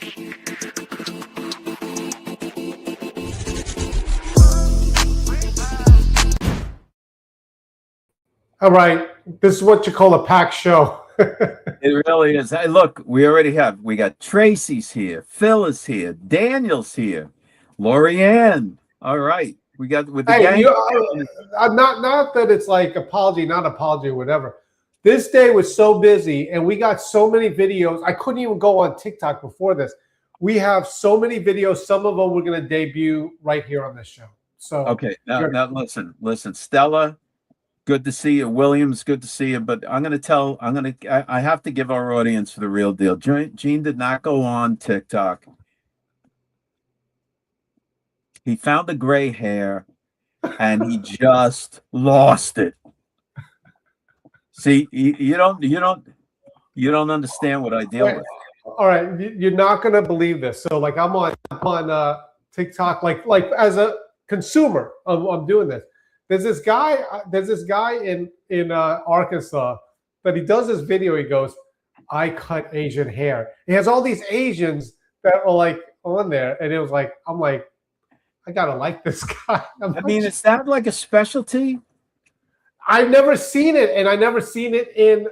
All right, this is what you call a packed show. It really is. Hey, look, we got Tracy's here, Phil is here, Daniel's here, Lorianne. All right, we got with the Hey, gang. not that it's like not apology, or whatever. This day was so busy, and we got so many videos. I couldn't even go on TikTok before this. We have so many videos. Some of them we're going to debut right here on this show. So okay, now listen, Stella. Good to see you, Williams. Good to see you. But I have to give our audience the real deal. Gene did not go on TikTok. He found the gray hair, and he just lost it. See, you don't understand what I deal with. All right, you're not going to believe this. So, like, I'm on TikTok, like as a consumer, I'm doing this. There's this guy in Arkansas that he does this video. He goes, "I cut Asian hair." He has all these Asians that are like on there, and it was like, I'm like, I gotta like this guy. I mean, is that like a specialty? I've never seen it, and I never seen it in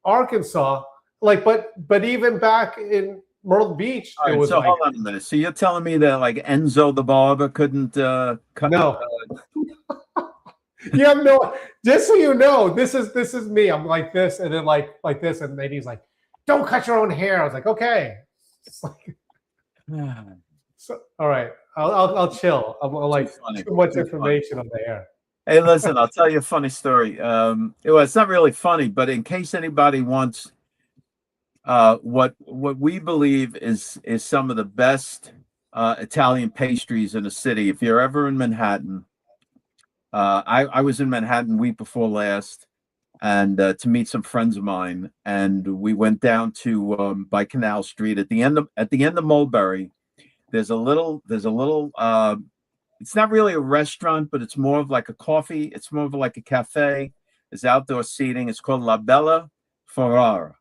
Arkansas. Like, but even back in Myrtle Beach, it was. So like, hold on a minute. So you're telling me that like Enzo the barber couldn't cut? No. You have no. Just so you know, this is me. I'm like this, and then like this, and then he's like, "Don't cut your own hair." I was like, "Okay." It's like, so all right, I'll chill. I'm like too much information on the air. Hey, listen, I'll tell you a funny story. It's not really funny, but in case anybody wants. What we believe is some of the best Italian pastries in the city. If you're ever in Manhattan, I was in Manhattan week before last, and to meet some friends of mine, and we went down to by Canal Street at the end of Mulberry. There's a little. It's not really a restaurant, but it's more of like a coffee. It's more of like a cafe. There's outdoor seating. It's called La Bella Ferrara.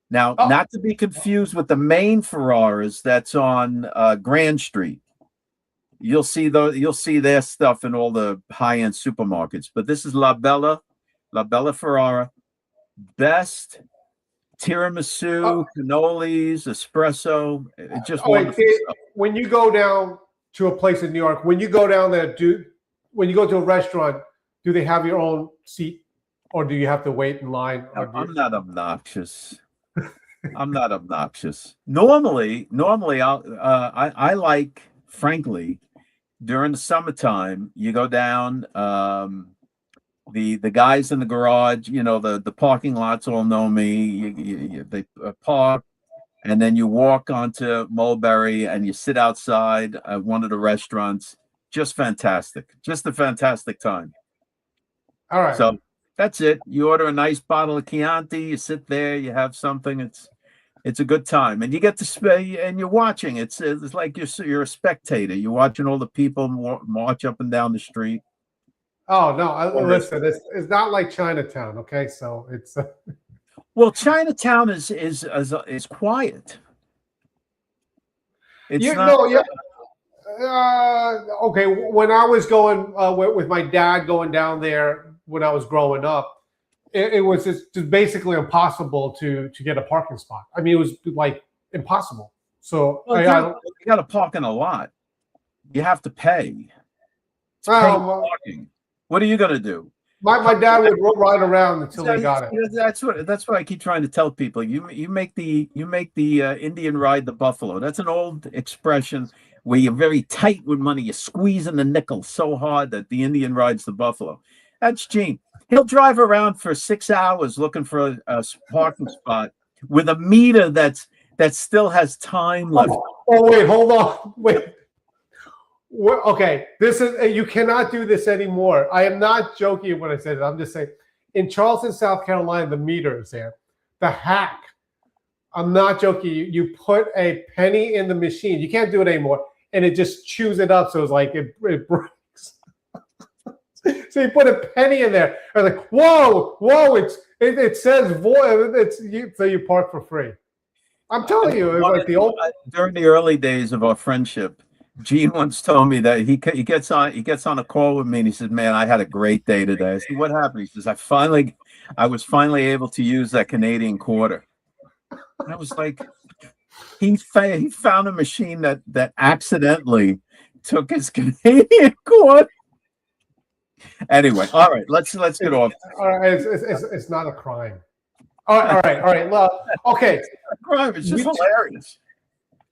Now, not to be confused with the main Ferraras that's on Grand Street. You'll see their stuff in all the high-end supermarkets. But this is La Bella Ferrara. Best tiramisu, cannolis, espresso. It's just wonderful stuff. When you go down to a place in New York, when you go down there, when you go to a restaurant, do they have your own seat, or do you have to wait in line? I'm not obnoxious. I'm not obnoxious. Normally, I like, frankly, during the summertime, you go down. The guys in the garage, the parking lots all know me. They park, and then you walk onto Mulberry and you sit outside at one of the restaurants. Just fantastic. Just a fantastic time. All right. So that's it. You order a nice bottle of Chianti. You sit there. You have something. It's a good time, and you get to and you're watching. It's like you're a spectator. You're watching all the people march up and down the street. Oh no! Listen, it's not like Chinatown. Okay, so it's. Well, Chinatown is quiet. It's okay. When I was going with my dad going down there when I was growing up, it was just basically impossible to get a parking spot. I mean, it was like impossible. So you got to park in a lot. You have to pay. It's parking. What are you going to do? My dad would ride around until he got it. That's what I keep trying to tell people. You make the Indian ride the buffalo. That's an old expression where you're very tight with money. You're squeezing the nickel so hard that the Indian rides the buffalo. That's Gene. He'll drive around for 6 hours looking for a parking spot with a meter that still has time left. Oh wait, hold on, wait. Okay, this is you cannot do this anymore. I am not joking when I say that. I'm just saying, in Charleston, South Carolina, the meter is there. The hack. I'm not joking. You put a penny in the machine. You can't do it anymore, and it just chews it up. So it's like it breaks. So you put a penny in there. I was like, whoa! It says void. So you park for free. I'm telling you, it was like the old. During the early days of our friendship, Gene once told me that he gets on a call with me and he said, "Man, I had a great day today." I said, "What happened?" He says, I was finally able to use that Canadian quarter." And I was like, he found a machine that accidentally took his Canadian quarter. Anyway, all right, let's get off. All right, it's not a crime. All right. Well, okay. Crime. It's just hilarious.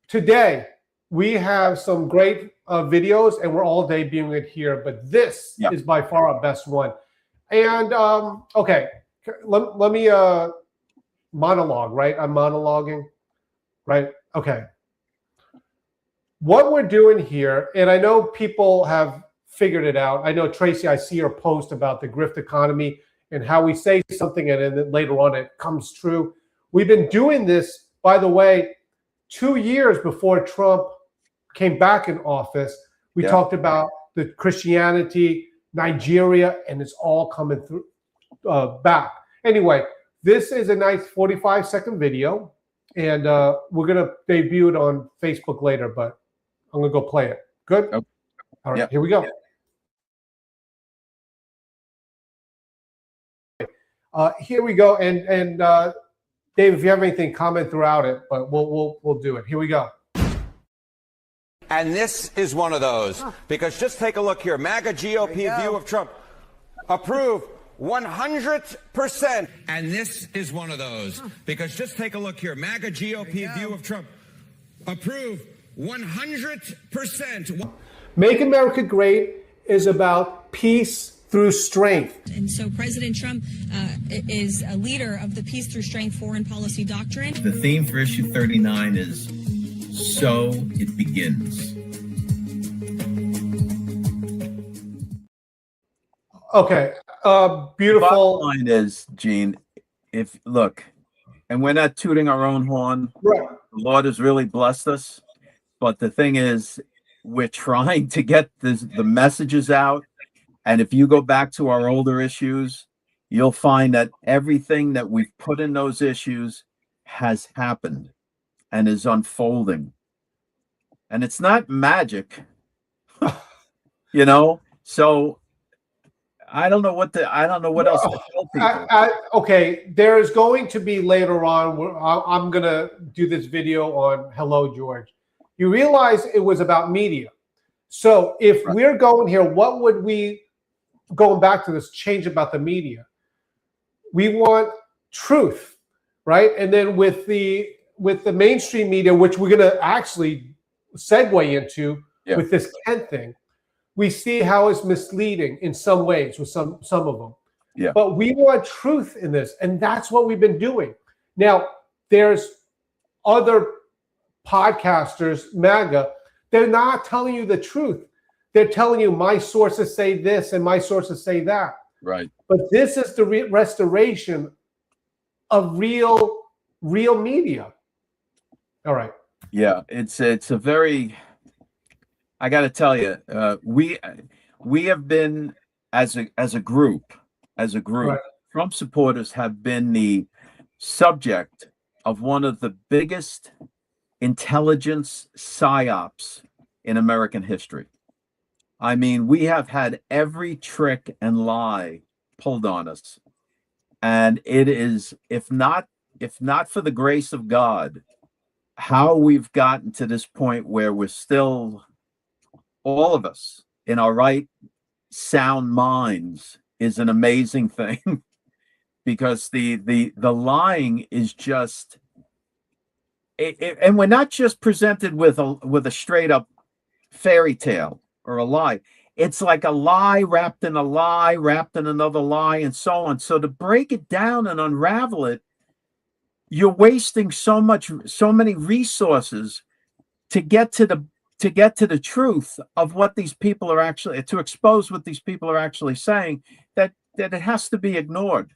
Today we have some great videos, and we're all debuting it here. But this is by far our best one. And okay, let me monologue. Right, I'm monologuing. Right. Okay. What we're doing here, and I know people have figured it out. I know Tracy, I see her post about the grift economy and how we say something and then later on it comes true. We've been doing this, by the way, 2 years before Trump came back in office. We talked about the Christianity, Nigeria, and it's all coming through back. Anyway, this is a nice 45-second video, and we're going to debut it on Facebook later, but I'm going to go play it. Good? Okay. All right, here we go. Here we go, and Dave, if you have anything, comment throughout it, but we'll do it. Here we go. And this is one of those, because just take a look here. MAGA GOP view of Trump. Approve 100%. And this is one of those, because just take a look here. MAGA GOP view of Trump. Approve 100%. Make America Great is about peace through strength. And so President Trump is a leader of the peace through strength foreign policy doctrine. The theme for issue 39 is "So It Begins." Okay, beautiful. Bottom line is, Gene, and we're not tooting our own horn. Right. The Lord has really blessed us, but the thing is, we're trying to get the messages out. And if you go back to our older issues, you'll find that everything that we've put in those issues has happened and is unfolding. And it's not magic, So I don't know what else to tell people. Okay, there is going to be later on. I'm going to do this video on Hello George. You realize it was about media. So if we're going here, what would we? Going back to this change about the media, we want truth, right? And then with the mainstream media, which we're going to actually segue into with this Kent thing, we see how it's misleading in some ways with some of them. Yeah. But we want truth in this, and that's what we've been doing. Now, there's other podcasters, MAGA, they're not telling you the truth. They're telling you my sources say this and my sources say that. Right. But this is the restoration of real media. All right. Yeah, it's a very. I got to tell you, we have been as a group, Right. Trump supporters have been the subject of one of the biggest intelligence psyops in American history. I mean, we have had every trick and lie pulled on us. And it is, if not for the grace of God, how we've gotten to this point where we're still, all of us, in our right sound minds is an amazing thing. Because the lying is just, and we're not just presented with a straight up fairy tale or a lie. It's like a lie wrapped in a lie, wrapped in another lie, and so on. So to break it down and unravel it, you're wasting so many resources to get to the truth of what these people are actually, to expose what these people are actually saying, that it has to be ignored.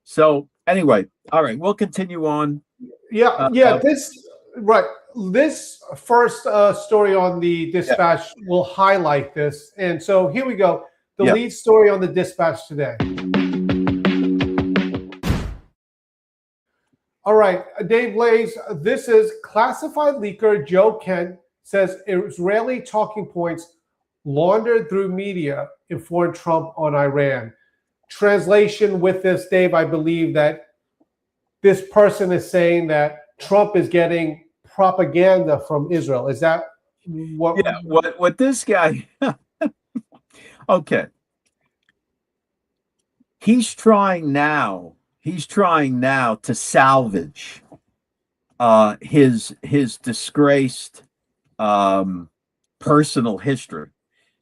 So anyway, all right, we'll continue on. This first story on the Dispatch will highlight this. And so here we go. The lead story on the Dispatch today. All right, Dave Blaze, this is classified leaker Joe Kent says Israeli talking points laundered through media informed Trump on Iran. Translation with this, Dave, I believe that this person is saying that Trump is getting propaganda from Israel. Is that what? Yeah, what this guy, okay. He's trying now to salvage his disgraced personal history.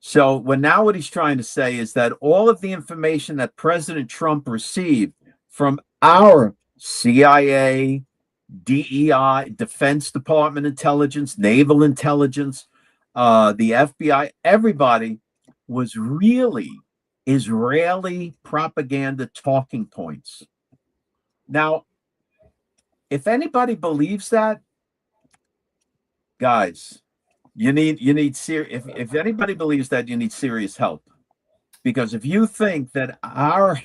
So what he's trying to say is that all of the information that President Trump received from our CIA, DEI, Defense Department intelligence, naval intelligence, the FBI, everybody was really Israeli propaganda talking points. Now, if anybody believes that, guys, you need if anybody believes that, you need serious help. Because if you think that our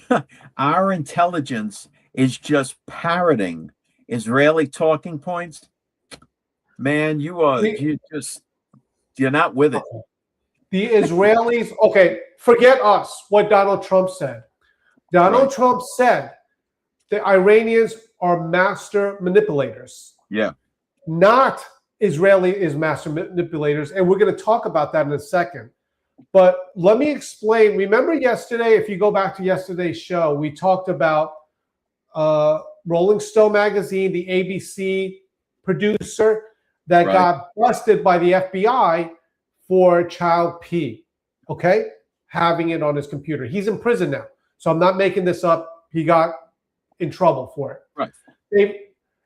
intelligence is just parroting Israeli talking points, man, you're not with it. The Israelis, okay, forget us, what Donald Trump said. Donald Trump said the Iranians are master manipulators. Yeah. Not Israeli is master manipulators, and we're going to talk about that in a second. But let me explain. Remember yesterday, if you go back to yesterday's show, we talked about Rolling Stone magazine, the ABC producer that got busted by the FBI for child P, okay? Having it on his computer. He's in prison now. So I'm not making this up. He got in trouble for it. Right.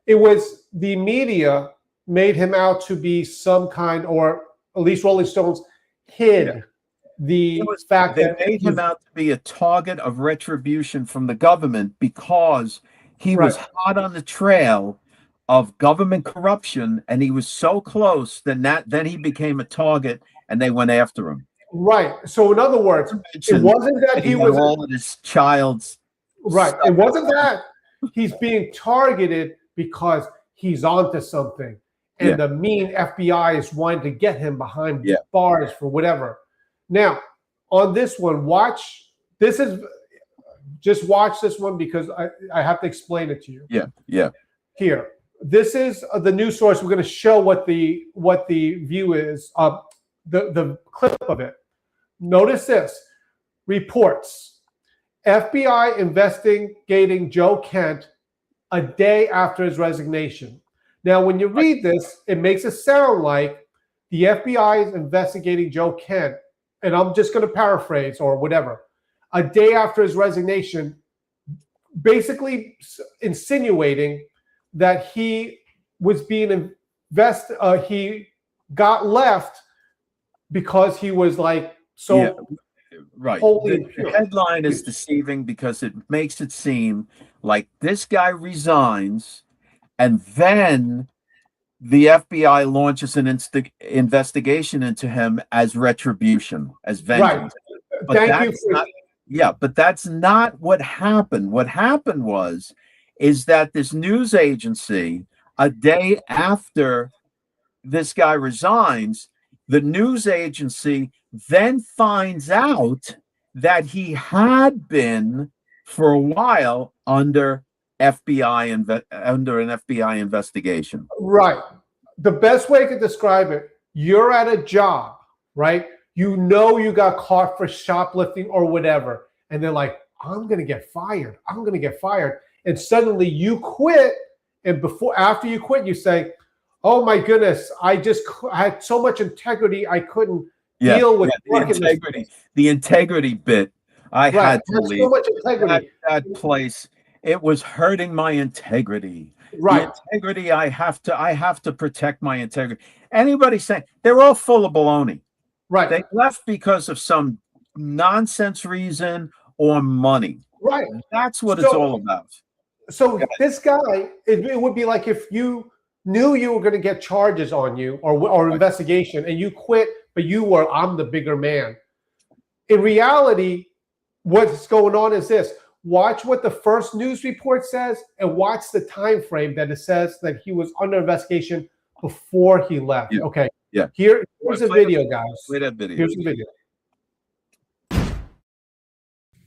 It was the media made him out to be some kind, or at least Rolling Stones hid the fact they that made him out to be a target of retribution from the government because he was hot on the trail of government corruption, and he was so close then he became a target, and they went after him. Right. So in other words, it wasn't that he was all of his child's stuff. It wasn't that he's being targeted because he's onto something, and the mean FBI is wanting to get him behind bars for whatever. Now, on this one, watch this one because I have to explain it to you. Yeah. Here, this is the news source. We're going to show what the view is. The clip of it. Notice this. Reports. FBI investigating Joe Kent a day after his resignation. Now, when you read this, it makes it sound like the FBI is investigating Joe Kent, and I'm just going to paraphrase or whatever, a day after his resignation, basically insinuating that he was being he got left because he was like holy and pure. The headline is deceiving because it makes it seem like this guy resigns and then the FBI launches an investigation into him as retribution, as vengeance. Right. But that's not what happened. What happened is that this news agency, a day after this guy resigns, the news agency then finds out that he had been for a while under an FBI investigation. Right. The best way I could describe it, you're at a job, right? You know you got caught for shoplifting or whatever, and they're like, I'm going to get fired. I'm going to get fired. And suddenly you quit, and after you quit, you say, oh my goodness, I had so much integrity, I couldn't deal with the integrity bit. I had to leave. So much integrity. That place, it was hurting my integrity. Right. The integrity, I have to protect my integrity. Anybody saying they're all full of baloney. Right. They left because of some nonsense reason or money. Right. That's what it's all about. So this guy, it would be like if you knew you were going to get charges on you or investigation and you quit, but I'm the bigger man. In reality, what's going on is this. watch what the first news report says and watch the time frame that it says that he was under investigation before he left. Yeah. Okay. Yeah. Here's a video, guys. Play that video. Here's the video.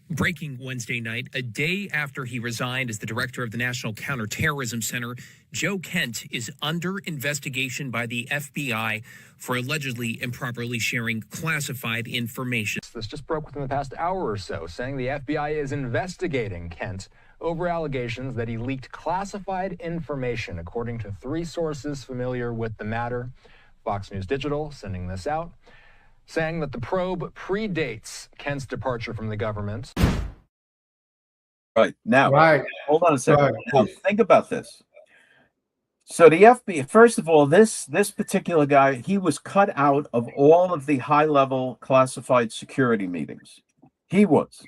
Breaking Wednesday night, a day after he resigned as the director of the National Counterterrorism Center, Joe Kent is under investigation by the FBI for allegedly improperly sharing classified information. This just broke within the past hour or so, saying the FBI is investigating Kent over allegations that he leaked classified information, according to 3 sources familiar with the matter. Fox News Digital sending this out, saying that the probe predates Kent's departure from the government. Right. Now, Right. hold on a second. Right. Now, think about this. So the FBI, first of all, this particular guy, he was cut out of all of the high-level classified security meetings. He was.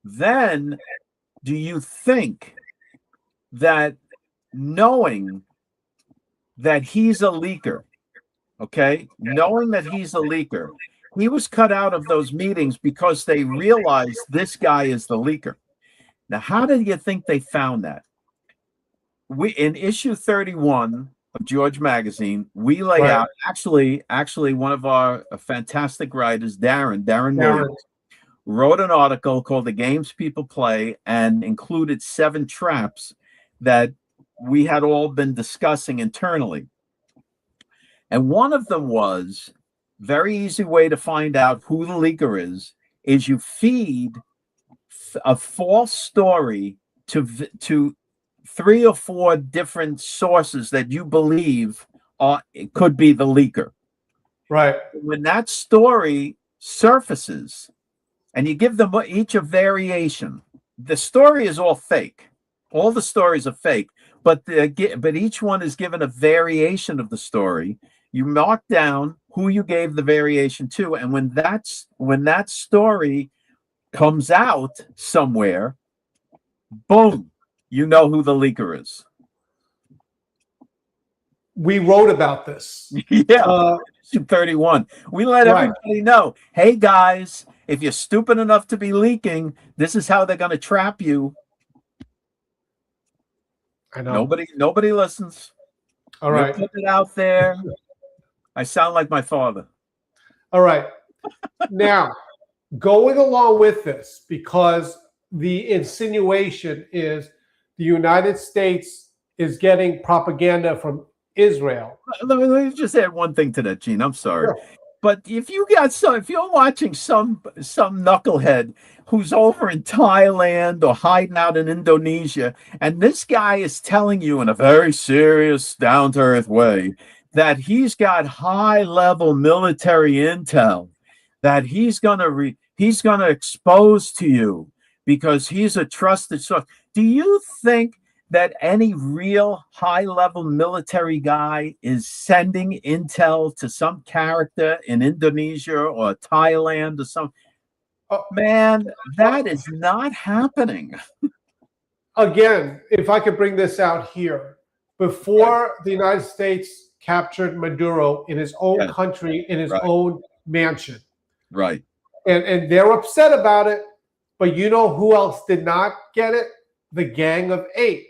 Then, do you think that knowing that he's a leaker, okay, knowing that he's a leaker, he was cut out of those meetings because they realized this guy is the leaker. Now, how did you think they found that? We in issue 31 of George Magazine, we lay Right. out actually one of our fantastic writers, Darren Williams, wrote an article called "The Games People Play" and included 7 traps that we had all been discussing internally. And one of them was, very easy way to find out who the leaker is you feed a false story to 3 or 4 different sources that you believe it could be the leaker. Right. When that story surfaces and you give them each a variation, the story is all fake. All the stories are fake, but each one is given a variation of the story. You mark down who you gave the variation to, and when that story comes out somewhere, boom, you know who the leaker is. We wrote about this. Yeah, 31. We let Right. everybody know, hey guys, if you're stupid enough to be leaking, this is how they're going to trap you. I know. Nobody listens. All right. We put it out there. I sound like my father. All right. Now, going along with this, because the insinuation is the United States is getting propaganda from Israel. Let me just add one thing to that, Gene. I'm sorry. Sure. But if you're watching some knucklehead who's over in Thailand or hiding out in Indonesia, and this guy is telling you in a very serious, down-to-earth way that he's got high-level military intel that he's gonna expose to you because he's a trusted source. Do you think that any real high-level military guy is sending intel to some character in Indonesia or Thailand or some? Man, that is not happening. Again, if I could bring this out here, before the United States captured Maduro in his own country, in his own mansion. Right. And they're upset about it, but you know who else did not get it? The Gang of 8.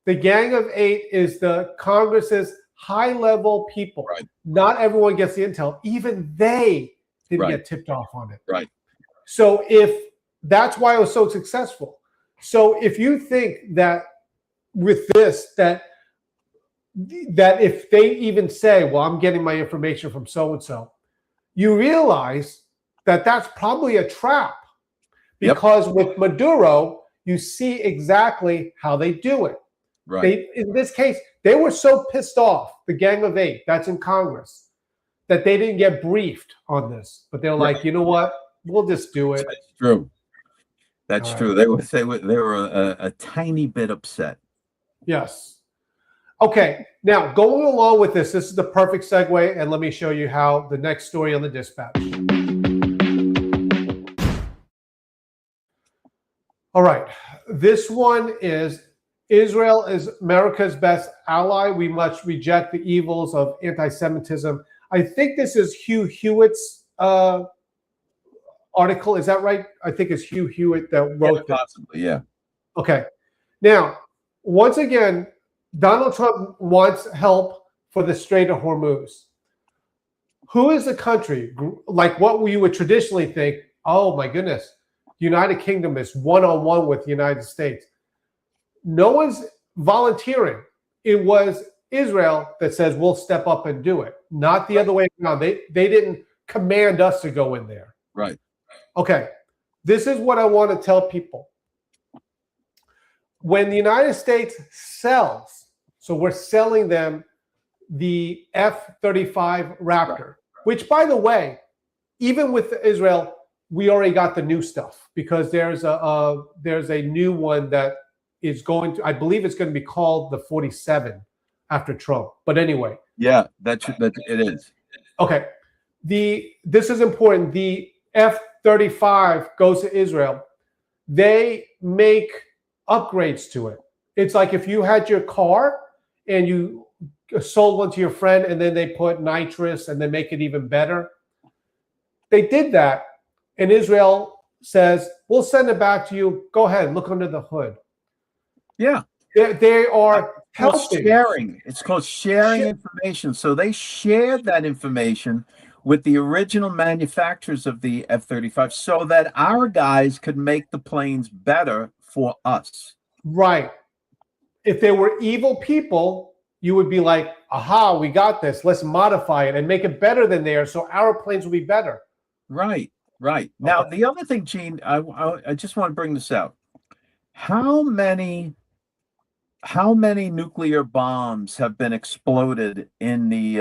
The Gang of 8 is the Congress's high-level people. Right. Not everyone gets the intel. Even they didn't Right. get tipped off on it. Right. So that's why it was so successful. So if you think that with this, that if they even say, well, I'm getting my information from so-and-so, you realize that that's probably a trap. Because with Maduro, you see exactly how they do it. Right. In this case, they were so pissed off, the Gang of 8, that's in Congress, that they didn't get briefed on this. But they're like, you know what? We'll just do it. That's true. That's All true. right. They were a tiny bit upset. Yes. Okay. Now, going along with this is the perfect segue, and let me show you how the next story on the Dispatch. All right. This one is Israel is America's best ally. We must reject the evils of anti-Semitism. I think this is Hugh Hewitt's article. Is that right? I think it's Hugh Hewitt that wrote that. Possibly, yeah. Okay. Now, once again, Donald Trump wants help for the Strait of Hormuz. Who is the country, like what you would traditionally think, oh my goodness, United Kingdom is one-on-one with the United States. No one's volunteering. It was Israel that says we'll step up and do it, not the other way around. They didn't command us to go in there. Right. Okay. This is what I want to tell people. When the United States sells, so we're selling them the F-35 Raptor, which, by the way, even with Israel, we already got the new stuff because there's a new one that is going to, I believe it's going to be called the 47 after Trump. But anyway. Yeah, that it is. Okay. This is important. The F-35 goes to Israel. They make upgrades to it. It's like if you had your car and you sold one to your friend and then they put nitrous and they make it even better. They did that, and Israel says, we'll send it back to you. Go ahead, look under the hood. Yeah. They are helping. Sharing. It's called sharing information. So they shared that information with the original manufacturers of the F-35 so that our guys could make the planes better for us. Right. If they were evil people, you would be like, aha, we got this. Let's modify it and make it better than theirs so our planes will be better. Right, right. Now, the other thing, Gene, I just want to bring this out. How many nuclear bombs have been exploded in the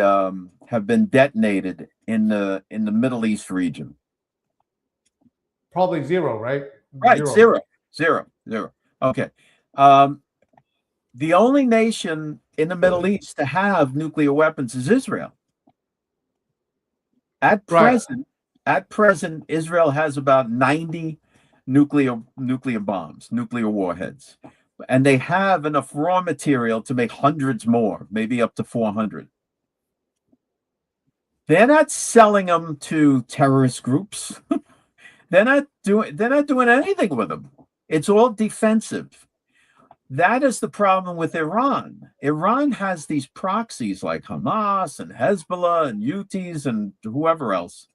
have been detonated in the Middle East region? Probably zero, right? Right, zero. Okay. The only nation in the Middle East to have nuclear weapons is Israel. At present, Israel has about 90 nuclear bombs, nuclear warheads. And they have enough raw material to make hundreds more, maybe up to 400. They're not selling them to terrorist groups. They're not doing anything with them. It's all defensive. That is the problem with Iran. Iran has these proxies like Hamas and Hezbollah and Houthis and whoever else.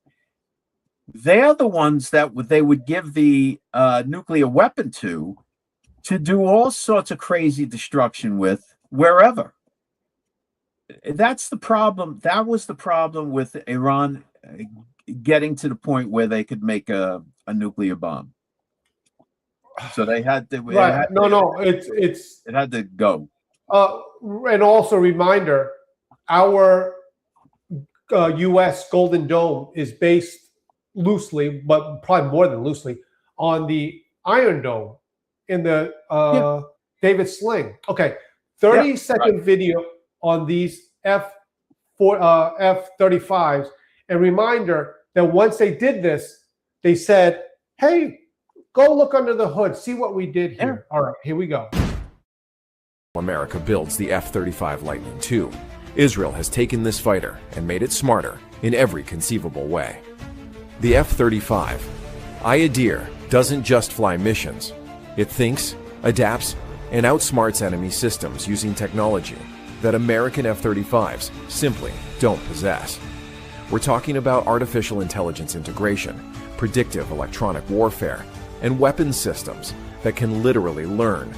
They're the ones that they would give the nuclear weapon to do all sorts of crazy destruction with wherever. That's the problem. That was the problem with Iran getting to the point where they could make a nuclear bomb. So they had to. Right. It had to go. And also, reminder: our U.S. Golden Dome is based loosely, but probably more than loosely, on the Iron Dome in the David Sling. Okay, 30-second video on these F-35s. And reminder that once they did this, they said, "Hey, go look under the hood, see what we did here." All right, here we go. America builds the F-35 Lightning II. Israel has taken this fighter and made it smarter in every conceivable way. The F-35, Ayadir, doesn't just fly missions. It thinks, adapts, and outsmarts enemy systems using technology that American F-35s simply don't possess. We're talking about artificial intelligence integration, predictive electronic warfare, and weapons systems that can literally learn.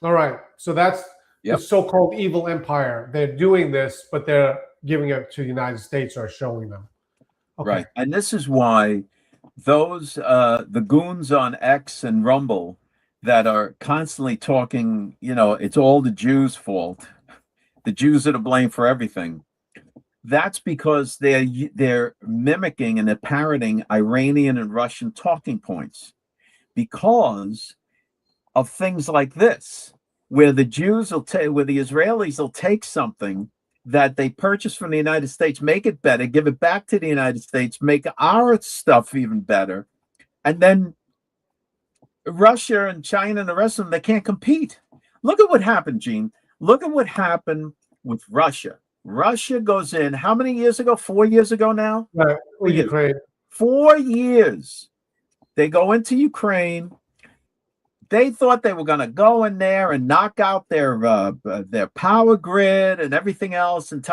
All right, so that's the so-called evil empire. They're doing this, but they're giving it to the United States or showing them. Okay. Right, and this is why those the goons on X and Rumble that are constantly talking, it's all the Jews' fault. The Jews are to blame for everything. That's because they're mimicking and they're parroting Iranian and Russian talking points because of things like this, where the Jews where the Israelis will take something that they purchase from the United States, make it better, give it back to the United States, make our stuff even better, and then Russia and China and the rest of them, they can't compete. Look at what happened, Gene. Look at what happened with Russia. Russia goes in, how many years ago? 4 years ago now? Right. Ukraine. 4 years. They go into Ukraine. They thought they were going to go in there and knock out their power grid and everything else. And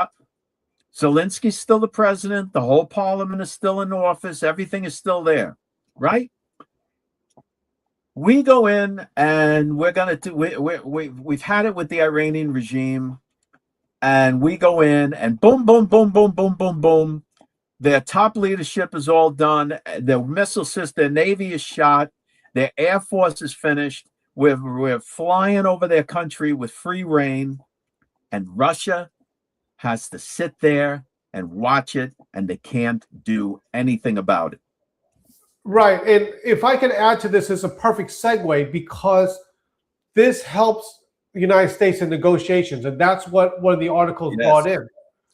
Zelensky's still the president. The whole parliament is still in office. Everything is still there, right? We go in and we're going to do. We've had it with the Iranian regime, and we go in and boom, boom, boom, boom, boom, boom, boom. Their top leadership is all done. Their missile system, their navy is shot. Their air force is finished. We're flying over their country with free reign, and Russia has to sit there and watch it, and they can't do anything about it. Right. And if I can add to this, it's a perfect segue, because this helps the United States in negotiations, and that's what one of the articles brought in.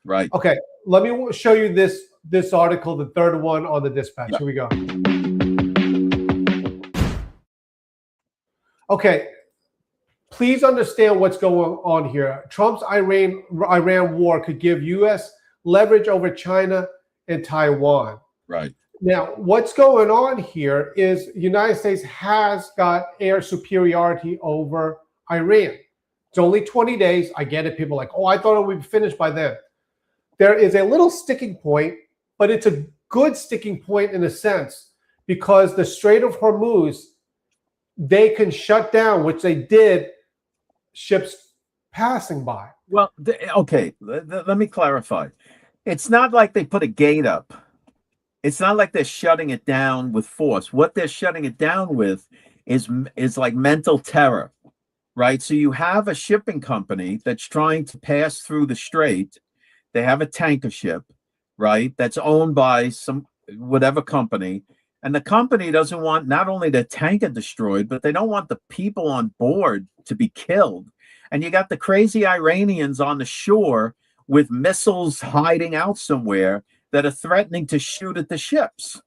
Right. Okay. Let me show you this article, the third one on the Dispatch. Here we go. Okay, please understand what's going on here. Trump's Iran war could give U.S. leverage over China and Taiwan. Right. Now, what's going on here is the United States has got air superiority over Iran. It's only 20 days. I get it. People are like, oh, I thought it would be finished by then. There is a little sticking point, but it's a good sticking point in a sense, because the Strait of Hormuz, they can shut down, which they did, ships passing by. Well, okay, let me clarify. It's not like they put a gate up. It's not like they're shutting it down with force. What they're shutting it down with is like mental terror, right? So you have a shipping company that's trying to pass through the strait. They have a tanker ship, right, that's owned by some whatever company. And the company doesn't want not only the tanker destroyed, but they don't want the people on board to be killed. And you got the crazy Iranians on the shore with missiles hiding out somewhere that are threatening to shoot at the ships.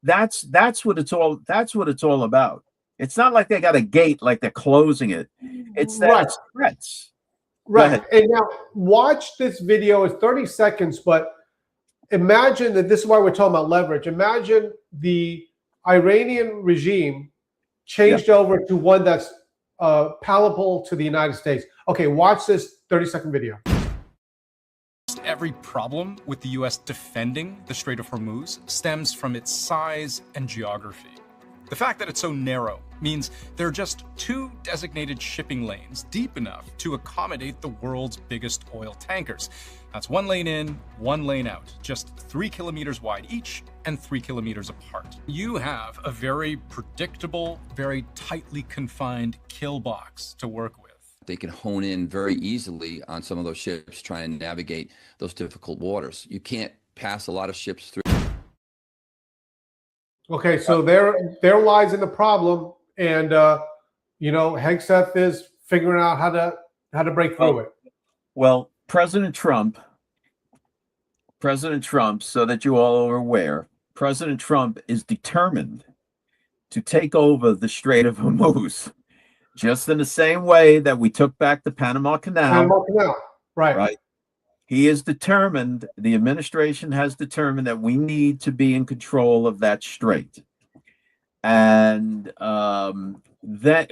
That's what it's all about. It's not like they got a gate, like they're closing it. It's that it's threats. Right. And now watch this video. It's 30 seconds, but imagine that this is why we're talking about leverage. Imagine the Iranian regime changed over to one that's palatable to the United States. Okay, watch this 30-second video. Every problem with the U.S. defending the Strait of Hormuz stems from its size and geography. The fact that it's so narrow means there are just 2 designated shipping lanes deep enough to accommodate the world's biggest oil tankers. That's 1 lane in, 1 lane out, just 3 kilometers wide each and 3 kilometers apart. You have a very predictable, very tightly confined kill box to work with. They can hone in very easily on some of those ships trying to navigate those difficult waters. You can't pass a lot of ships through. Okay, so there lies in the problem, and Hegseth is figuring out how to break through it. Well, President Trump, so that you all are aware, President Trump is determined to take over the Strait of Hormuz, just in the same way that we took back the Panama Canal. Right. He is determined, the administration has determined that we need to be in control of that strait. And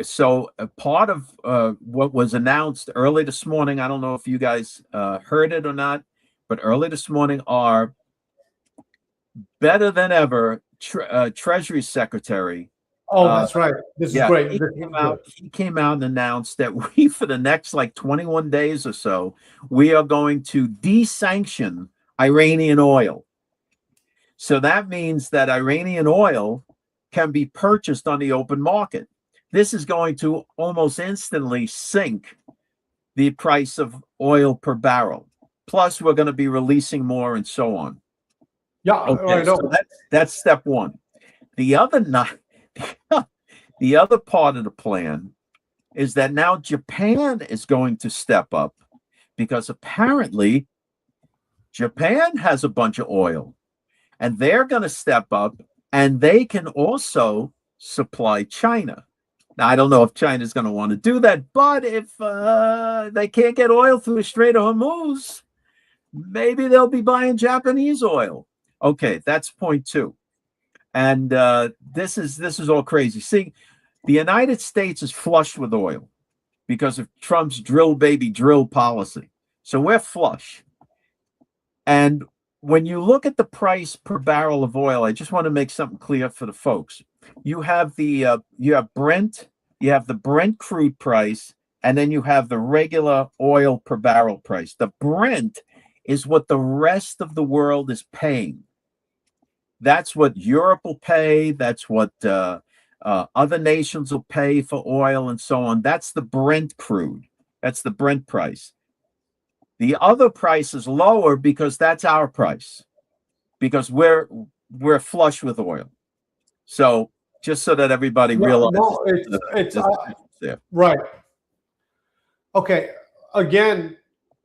so a part of what was announced early this morning, I don't know if you guys heard it or not, but early this morning are better than ever Treasury Secretary. Oh, that's right. This is great. He came out and announced that we, for the next 21 days or so, we are going to desanction Iranian oil. So that means that Iranian oil can be purchased on the open market. This is going to almost instantly sink the price of oil per barrel. Plus, we're going to be releasing more and so on. Yeah, okay, so that's step one. The other part of the plan is that now Japan is going to step up, because apparently Japan has a bunch of oil, and they're going to step up, and they can also supply China. Now, I don't know if China's going to want to do that, but if they can't get oil through the Strait of Hormuz, maybe they'll be buying Japanese oil. Okay, that's point two. And this is all crazy. See, the United States is flush with oil because of Trump's drill baby drill policy. So we're flush. And when you look at the price per barrel of oil, I just want to make something clear for the folks. You have the Brent, you have the Brent crude price, and then you have the regular oil per barrel price. The Brent is what the rest of the world is paying. That's what Europe will pay. That's what other nations will pay for oil and so on. That's the Brent crude. That's the Brent price. The other price is lower because that's our price, because we're flush with oil. So just so that everybody realizes, right. Okay. Again,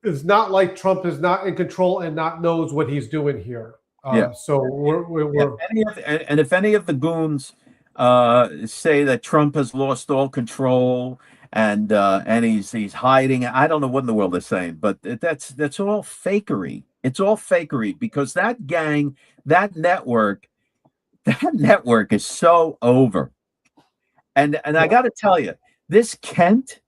it's not like Trump is not in control and not knows what he's doing here. So we're and if any of the goons say that Trump has lost all control and he's hiding, I don't know what in the world they're saying, but that's all fakery. It's all fakery, because that gang, that network is so over. And I got to tell you, this Kent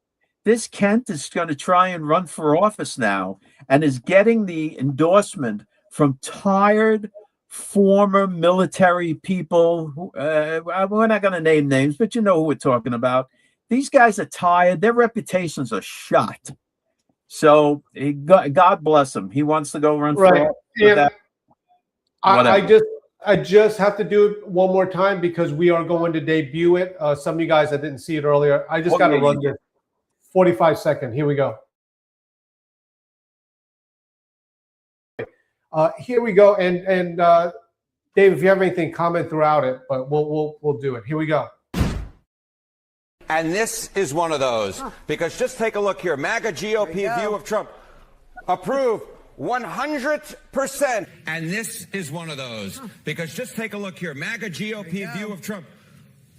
is going to try and run for office now, and is getting the endorsement from tired former military people who, we're not going to name names, but you know who we're talking about. These guys are tired. Their reputations are shot. So God bless him. He wants to go run for office. I just have to do it one more time because we are going to debut it. Some of you guys, I didn't see it earlier. I just got to run this 45-second. Here we go. Here we go, and Dave, if you have anything, comment throughout it, but we'll do it. Here we go. And this is one of those, because just take a look here. MAGA GOP view of Trump. Approve 100%. And this is one of those, because just take a look here. MAGA GOP view of Trump.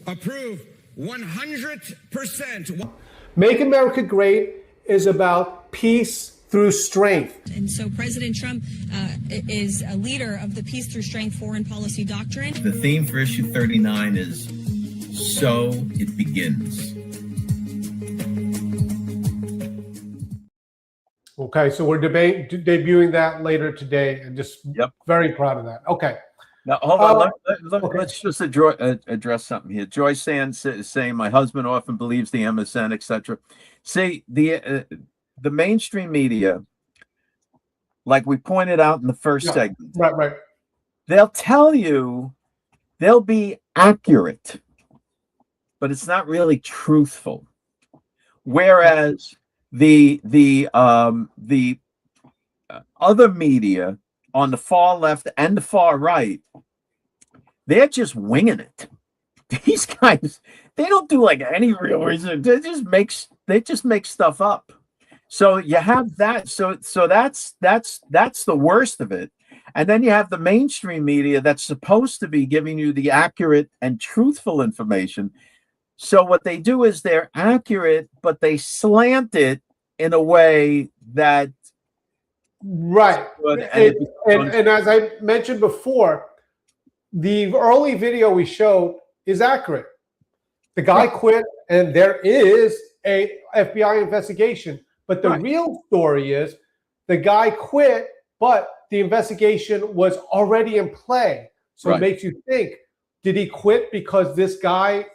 Approve 100%. Make America Great is about peace through strength. And so President Trump is a leader of the peace through strength foreign policy doctrine. The theme for issue 39 is "So It Begins." Okay, so we're debuting that later today, and just very proud of that. Okay. Now, hold on. Let's just address something here. Joy Sands is saying, my husband often believes the MSN, etc. See, the mainstream media, like we pointed out in the first segment, right, they'll tell you, they'll be accurate, but it's not really truthful. Whereas the other media on the far left and the far right, they're just winging it. These guys, they don't do like any real reason. They just make stuff up. So you have that. So that's the worst of it. And then you have the mainstream media that's supposed to be giving you the accurate and truthful information. So what they do is they're accurate, but they slant it in a way that and as I mentioned before, the early video we showed is accurate. The guy quit, and there is a FBI investigation. But the real story is the guy quit, but the investigation was already in play. So it makes you think, did he quit because this guy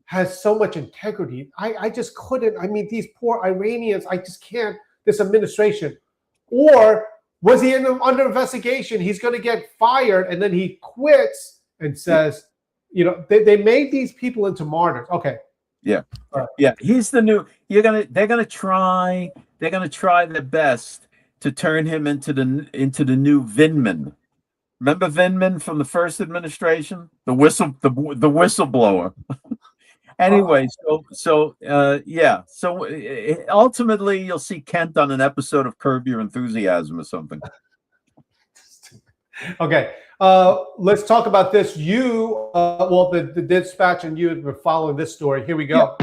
has so much integrity? I just couldn't. I mean, these poor Iranians, I just can't, this administration. Or was he under investigation? He's going to get fired, and then he quits and says, you know, they made these people into martyrs. Okay. Yeah. Yeah. He's the new, they're going to try their best to turn him into the new Vindman. Remember Vindman from the first administration? The whistleblower. Anyway, so ultimately you'll see Kent on an episode of Curb Your Enthusiasm or something. Okay. Let's talk about this. The Dispatch and you have been following this story. Here we go.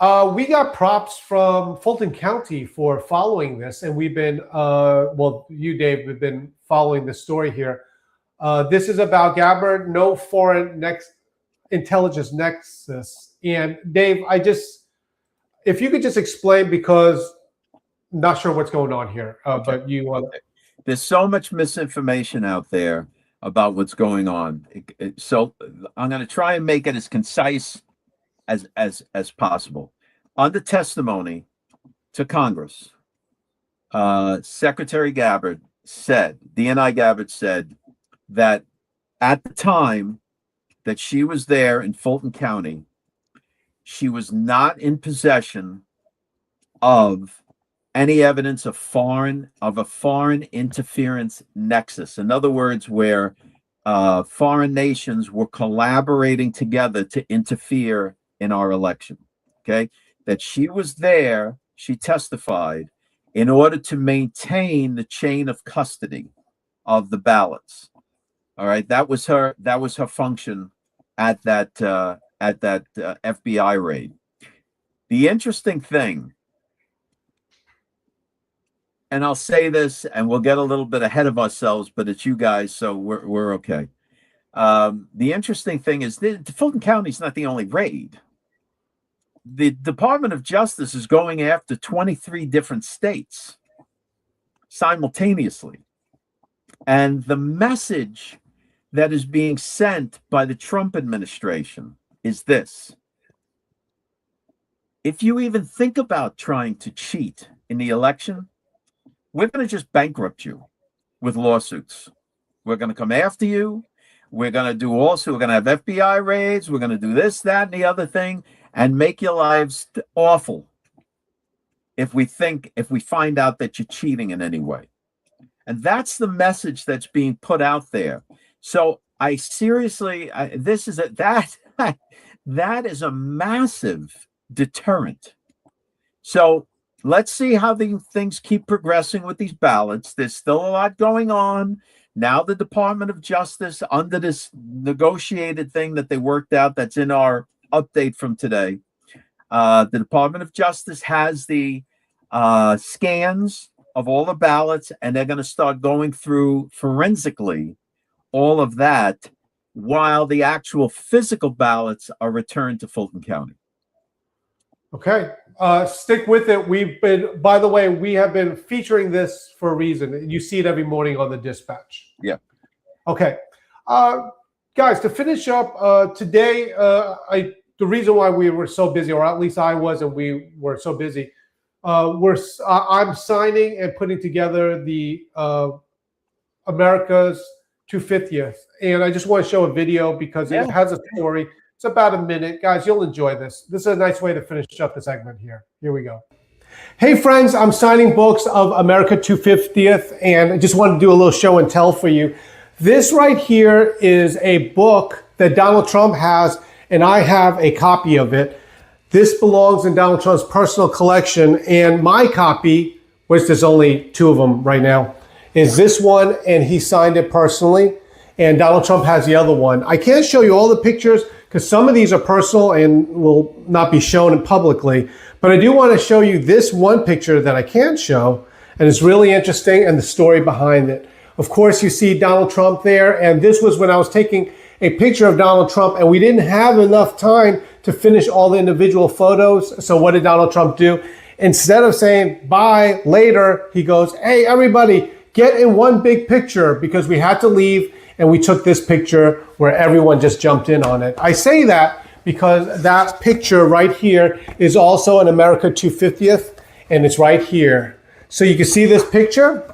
We got props from Fulton County for following this, and we've been, well, you, Dave, have been following the story here. This is about Gabbard, no foreign intelligence nexus. And Dave, if you could just explain, because I'm not sure what's going on here, but you want to. There's so much misinformation out there about what's going on. So I'm going to try and make it as concise as possible. Under testimony to Congress, Secretary Gabbard said, DNI Gabbard said, that at the time that she was there in Fulton County, she was not in possession of any evidence of a foreign interference nexus. In other words, where foreign nations were collaborating together to interfere in our election. Okay, that she was there, she testified, in order to maintain the chain of custody of the ballots. All right, that was her function at that FBI raid. The interesting thing, and I'll say this, and we'll get a little bit ahead of ourselves, but it's you guys, so we're okay. The interesting thing is Fulton County is not the only raid. The Department of Justice is going after 23 different states simultaneously. And the message that is being sent by the Trump administration is this: if you even think about trying to cheat in the election, we're going to just bankrupt you with lawsuits. We're going to come after you. We're going to we're going to have FBI raids. We're going to do this, that, and the other thing, and make your lives awful if we find out that you're cheating in any way. And that's the message that's being put out there. So I seriously, that is a massive deterrent. So let's see how things keep progressing with these ballots. There's still a lot going on. Now the Department of Justice, under this negotiated thing that they worked out that's in our update from today, the Department of Justice has the scans of all the ballots, and they're going to start going through forensically all of that while the actual physical ballots are returned to Fulton County. Okay. Stick with it. By the way, we have been featuring this for a reason. You see it every morning on the Dispatch. Yeah. Okay. Guys, to finish up today, the reason why we were so busy, or at least I was, and we were so busy, I'm signing and putting together the America's 250th. And I just want to show a video because it has a story. It's about a minute. Guys, you'll enjoy this. This is a nice way to finish up the segment here. Here we go. Hey, friends, I'm signing books of America 250th, and I just wanted to do a little show and tell for you. This right here is a book that Donald Trump has, and I have a copy of it. This belongs in Donald Trump's personal collection, and my copy, which there's only 2 of them right now, is this one, and he signed it personally, and Donald Trump has the other one. I can't show you all the pictures because some of these are personal and will not be shown publicly, but I do want to show you this one picture that I can show, and it's really interesting, and the story behind it. Of course, you see Donald Trump there, and this was when I was taking a picture of Donald Trump, and we didn't have enough time to finish all the individual photos. So what did Donald Trump do? Instead of saying bye later, he goes, hey, everybody, get in one big picture, because we had to leave, and we took this picture where everyone just jumped in on it. I say that because that picture right here is also an America 250th, and it's right here. So you can see this picture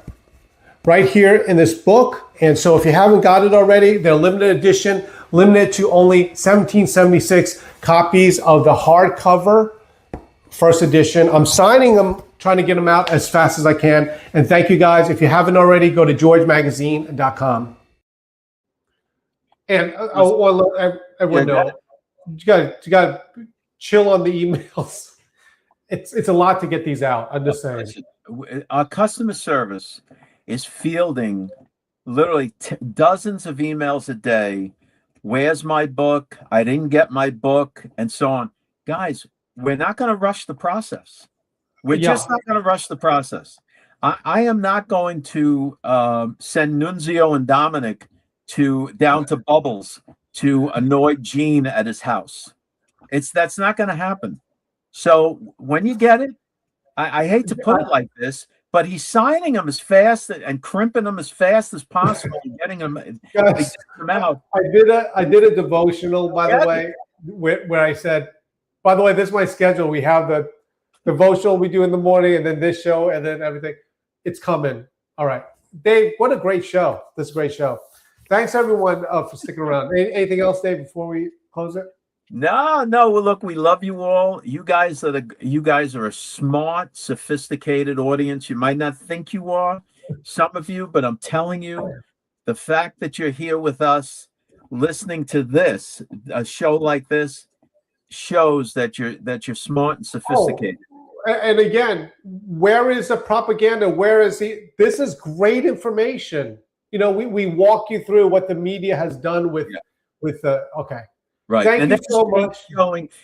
right here in this book. And so if you haven't got it already, they're limited edition, limited to only 1776 copies of the hardcover first edition. I'm signing them, trying to get them out as fast as I can. And thank you guys. If you haven't already, go to georgemagazine.com. And I want to let everyone know, you got to chill on the emails. It's a lot to get these out. I'm just saying. Our customer service is fielding literally dozens of emails a day. Where's my book? I didn't get my book, and so on. Guys, we're not going to rush the process. We're just not going to rush the process. I am not going to send Nunzio and Dominic down to Bubbles to annoy Gene at his house. That's not going to happen. So when you get it, I hate to put it like this, but he's signing them as fast and crimping them as fast as possible and getting them out. I did a devotional, by the way, where I said, by the way, this is my schedule. We have the devotional we do in the morning, and then this show, and then everything. It's coming. All right, Dave. What a great show! This is a great show. Thanks everyone for sticking around. Anything else, Dave, before we close it? No. Well, look, we love you all. You guys are a smart, sophisticated audience. You might not think you are, some of you, but I'm telling you, the fact that you're here with us, listening to this, a show like this, shows that you're smart and sophisticated. And again, where is the propaganda? Where is this is great information. You know, we walk you through what the media has done with the Right. Thank you so much.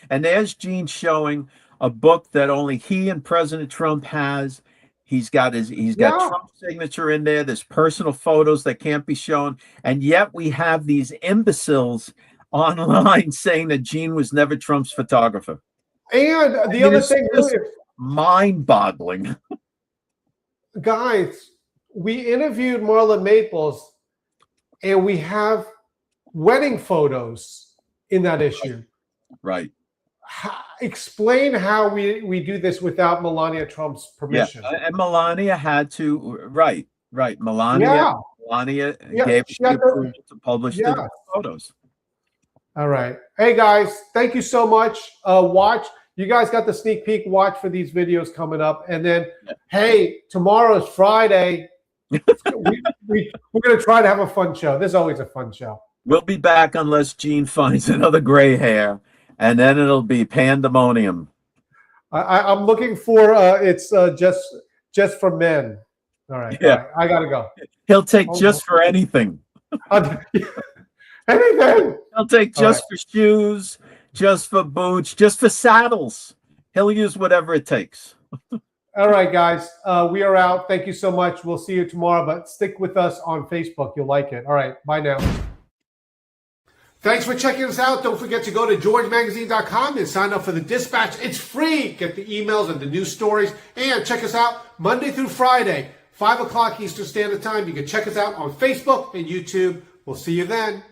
And there's Gene showing a book that only he and President Trump has. He's got Trump's signature in there. There's personal photos that can't be shown. And yet we have these imbeciles online saying that Gene was never Trump's photographer. And the other thing is mind-boggling. Guys, we interviewed Marla Maples, and we have wedding photos in that issue. Right. Explain how we do this without Melania Trump's permission. Yeah, and Melania had to, right. Melania gave the approval to publish the photos. All right. Hey, guys, thank you so much. Watch. You guys got the sneak peek. Watch for these videos coming up. And then, hey, tomorrow's Friday. We're going to try to have a fun show. There's always a fun show. We'll be back unless Gene finds another gray hair, and then it'll be pandemonium. I'm looking for it's just for men. All right. Yeah. All right. I got to go. He'll take just for anything. Anything. He'll take just for shoes, just for boots, just for saddles. He'll use whatever it takes. All right, guys. We are out. Thank you so much. We'll see you tomorrow, but stick with us on Facebook. You'll like it. All right. Bye now. Thanks for checking us out. Don't forget to go to georgemagazine.com and sign up for the Dispatch. It's free. Get the emails and the news stories. And check us out Monday through Friday, 5 o'clock Eastern Standard Time. You can check us out on Facebook and YouTube. We'll see you then.